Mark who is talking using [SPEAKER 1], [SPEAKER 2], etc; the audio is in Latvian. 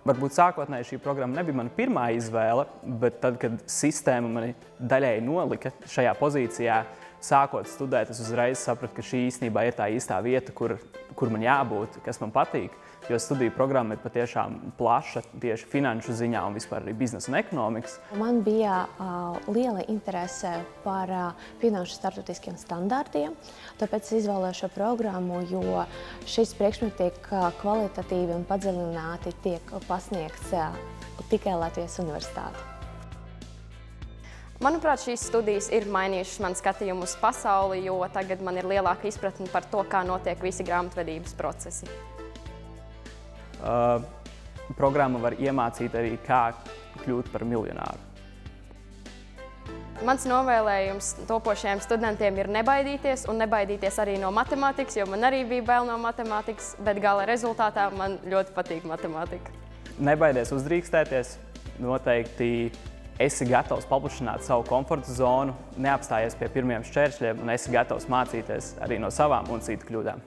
[SPEAKER 1] Varbūt sākotnēji šī programma nebija mana pirmā izvēle, bet tad, kad sistēma mani daļēji nolika šajā pozīcijā, sākot studēt, es uzreiz sapratu, ka šī īstenībā ir tā īstā vieta, kur man jābūt, kas man patīk. Jo studiju programma ir patiešām plaša tieši finanšu ziņā un vispār arī biznesa un ekonomikas.
[SPEAKER 2] Man bija liela interese par finanšu starptautiskiem standartiem, tāpēc es izvēlēju šo programmu, jo šis priekšmets tiek kvalitatīvi un padziļināti tiek pasniegts tikai Latvijas universitāte.
[SPEAKER 3] Manuprāt, šīs studijas ir mainījušas manu skatījumu uz pasauli, jo tagad man ir lielāka izpratne par to, kā notiek visi grāmatvedības procesi.
[SPEAKER 1] Programma var iemācīt arī, kā kļūt par miljonāru.
[SPEAKER 3] Mans novēlējums topošajiem studentiem ir nebaidīties un nebaidīties arī no matemātikas, jo man arī bija bail no matemātikas, bet gala rezultātā man ļoti patīk matemātika.
[SPEAKER 1] Nebaidies uzdrīkstēties, noteikti esi gatavs paplašināt savu komforta zonu, neapstājies pie pirmiem šķēršļiem un esi gatavs mācīties arī no savām un citu kļūdām.